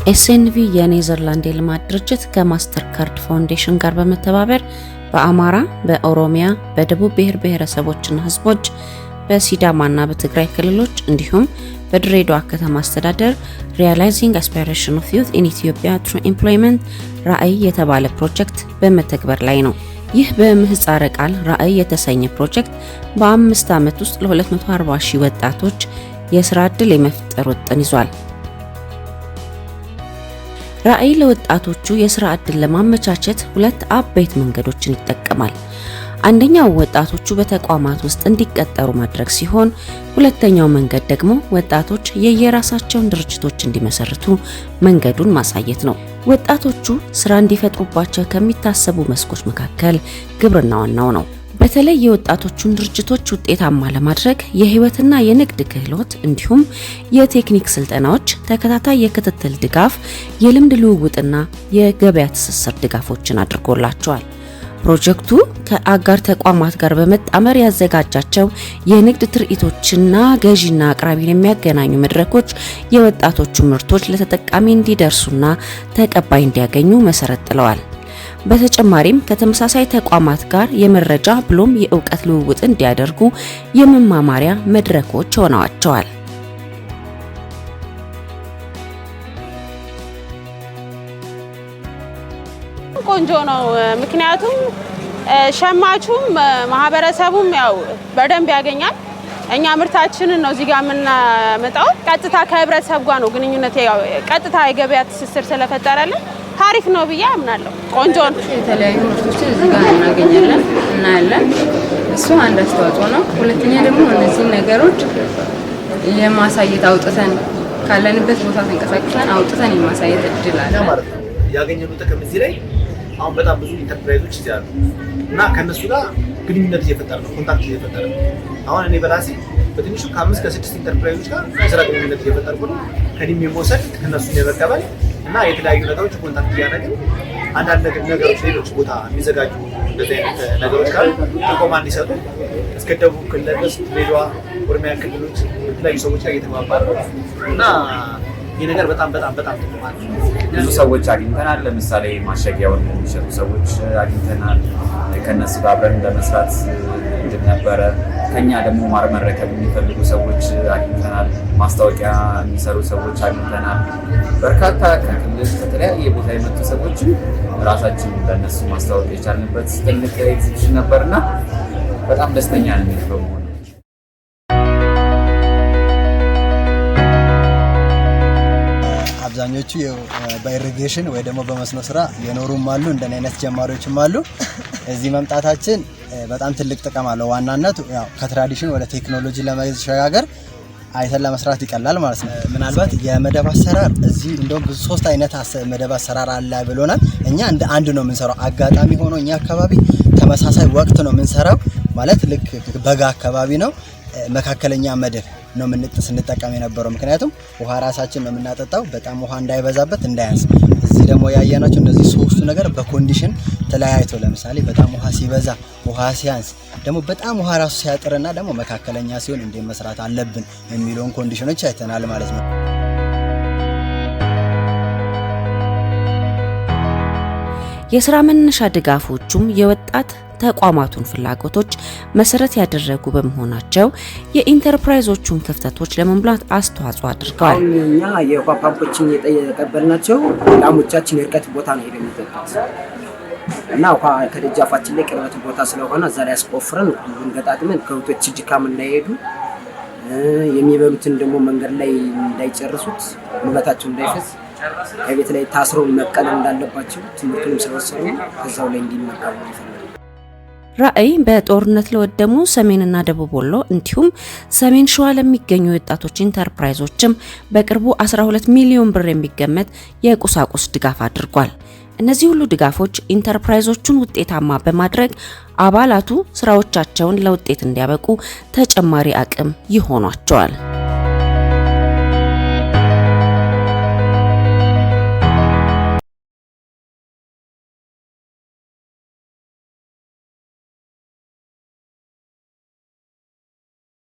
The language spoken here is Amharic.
ኤስኤንቪ የኔዘርላንድ የልማት ድርጅት ከማስተርካርድ ፋውንዴሽን ጋር በመተባበር በአማራ፣ በኦሮሚያ፣ በደቡብ ብሔር ብሔረሰቦችና ህዝቦች፣ በሲዳማና በትግራይ ክልሎች እንዲሁም በድሬዳዋ ከተማ አስተዳደር ሪያላይዚንግ አስፓይሬሽን ኦፍ ዩት ኢን ኢትዮጵያ ትሩ ኤምፕሎይመንት ራዕይ የተባለ ፕሮጀክት በመተግበር ላይ ነው። ይህ በምህጻረ ቃል ራዕይ የተሰኘ ፕሮጀክት በ5 ዓመት ውስጥ ለ240 ሺህ ወጣቶች የሥራ ዕድል የመፍጠር ውጥን ይዟል። ራዕይ ለወጣቶቹ የሥራ ዕድል ለማመቻቸት 2 አበይት መንገዶችን ይጠቀማል። አንደኛው ወጣቶቹ በተቋማት ውስጥ እንዲቀጠሩ ማድረግ ሲሆን፣ ሁለተኛው መንገድ ደግሞ ወጣቶች የየራሳቸውን ድርጅቶች እንዲመሰርቱ መንገዱን ማሳየት ነው። ወጣቶቹ ስራ እንዲፈጥሩባቸው ከሚታሰቡ መስኮች መካከል ግብርና ዋናው ነው። በተለይ የወጣቶቹን ድርጅቶች ውጤታማ ለማድረግ የህይወትና የንግድ ክህሎት እንዲሁም የቴክኒክ ስልጠናዎች፣ ተከታታይ የክትትል ድጋፍ፣ የልምድ ልውውጥና የገበያ ትስስር ድጋፎችን አድርጎላቸዋል። ፕሮጀክቱ ከአጋር ተቋማት ጋር በመጣመር ያዘጋጃቸው የንግድ ትርኢቶችና ገዢና አቅራቢን የሚያገናኙ መድረኮች የወጣቶቹ ምርቶች ለተጠቃሚ እንዲደርሱና ተቀባይ እንዲያገኙ መሰረት ጥለዋል። በተጨማሪም ከተመሳሳይ ተቋማት ጋር የመረጃ ብሎም የእውቀት ልውውጥ እንዲያደርጉ የመማማሪያ መድረኮች ሆነዋቸዋል። ቆንጆ ነው። ምክንያቱም ሸማቹም ማህበረሰቡም ያው በደንብ ያገኛል። እኛ ምርታችንን ነው እዚህ ጋር የምናመጣው። ቀጥታ ከህብረተሰብ ጋር ነው ግንኙነት፣ ያው ቀጥታ የገበያ ትስስር ስለፈጠረልን ታሪፍ ነው ብዬ አምናለሁ። ቆንጆ ነው። የተለያዩ ምርቶችን እዚህ ጋር እናገኛለን እናያለን። እሱ አንድ አስተዋጽኦ ነው። ሁለተኛ ደግሞ እነዚህ ነገሮች የማሳየት አውጥተን ካለንበት ቦታ ተንቀሳቅሰን አውጥተን የማሳየት እድል አለ ማለት ነው። ያገኘነው ጥቅም እዚህ ላይ አሁን በጣም ብዙ ኢንተርፕራይዞች ይያሉ እና ከነሱ ጋር ግንኙነት እየፈጠረ ነው፣ ኮንታክት እየፈጠረ ነው። አሁን እኔ በራሴ በትንሹ ከ5 እስከ 6 ኢንተርፕራይዞች ጋር የስራ ግንኙነት እየፈጠርኩ ነው። ከኔም የመውሰድ ከነሱ የመቀበል እና የተለያዩ ነገሮች ኮንታክት እያደረግን አንዳንድ ነገሮች ሌሎች ቦታ የሚዘጋጁ እንደዚህ አይነት ነገሮች ካሉ ጥቆማ እንዲሰጡ እስከ ደቡብ ክልል ድረስ ድሬዳዋ፣ ኦሮሚያ ክልሎች የተለያዩ ሰዎች ጋር እየተባባሉ እና ይህ ነገር በጣም ጥቅም አለው። ብዙ ሰዎች አግኝተናል። ለምሳሌ ማሸጊያውን የሚሸጡ ሰዎች አግኝተናል። ከነሱ ጋር አብረን ለመስራት እንድን ነበረ። ከኛ ደግሞ ማር መረከብ የሚፈልጉ ሰዎች አግኝተናል። ማስታወቂያ የሚሰሩ ሰዎች አግኝተናል። በርካታ ከክልል ከተለያየ ቦታ የመጡ ሰዎች ራሳችን ለነሱ ማስታወቅ የቻልንበት ትልቅ ኤግዚቢሽን ነበርና በጣም ደስተኛ ነን በመሆኑ። አብዛኞቹ በኢሪጌሽን ወይ ደግሞ በመስኖ ስራ የኖሩም አሉ፣ እንደኔ አይነት ጀማሪዎችም አሉ። እዚህ መምጣታችን በጣም ትልቅ ጥቅም አለው። ዋናነቱ ያው ከትራዲሽን ወደ ቴክኖሎጂ ለመሸጋገር አይተን ለመስራት ይቀላል ማለት ነው። ምናልባት የመደብ አሰራር እዚህ እንደውም ብዙ 3 አይነት መደብ አሰራር አለ ብሎናል። እኛ እንደ አንድ ነው የምንሰራው። አጋጣሚ ሆኖ እኛ አካባቢ ተመሳሳይ ወቅት ነው የምንሰራው ማለት ልክ በጋ አካባቢ ነው። መካከለኛ መደብ ነው ስንጠቀም የነበረው። ምክንያቱም ውሃ ራሳችን ነው የምናጠጣው፣ በጣም ውሃ እንዳይበዛበት እንዳያንስ። እዚህ ደግሞ ያየናቸው እነዚህ 3ቱ ነገር በኮንዲሽን ተለያይቶ ለምሳሌ በጣም ውሃ ሲበዛ፣ ውሃ ሲያንስ፣ ደግሞ በጣም ውሃ ራሱ ሲያጥርና ደግሞ መካከለኛ ሲሆን እንዴት መስራት አለብን የሚለውን ኮንዲሽኖች አይተናል ማለት ነው። የሥራ መነሻ ድጋፎቹም የወጣት ተቋማቱን ፍላጎቶች መሰረት ያደረጉ በመሆናቸው የኢንተርፕራይዞቹን ክፍተቶች ለመሙላት አስተዋጽኦ አድርገዋል። እኛ የውሃ ፓምፖችን የተቀበልናቸው ላሞቻችን የርቀት ቦታ ነው ሄደው የሚጠጡት እና ውሃ ከደጃፋችን ላይ ቅርበት ቦታ ስለሆነ እዛ ላይ አስቆፍረን እንገጣጥመን ከብቶች ድካም እንዳይሄዱ የሚበሉትን ደግሞ መንገድ ላይ እንዳይጨርሱት ጉልበታቸው እንዳይፈስ ከቤት ላይ ታስረው መቀለም እንዳለባቸው ትምህርቱንም ስለወሰኑ ከዛው ላይ እንዲመቀሙ ነው። ራዕይ በጦርነት ለወደሙ ሰሜንና ደቡብ ወሎ እንዲሁም ሰሜን ሸዋ ለሚገኙ ወጣቶች ኢንተርፕራይዞችም በቅርቡ 12 ሚሊዮን ብር የሚገመት የቁሳቁስ ድጋፍ አድርጓል። እነዚህ ሁሉ ድጋፎች ኢንተርፕራይዞቹን ውጤታማ በማድረግ አባላቱ ስራዎቻቸውን ለውጤት እንዲያበቁ ተጨማሪ አቅም ይሆኗቸዋል።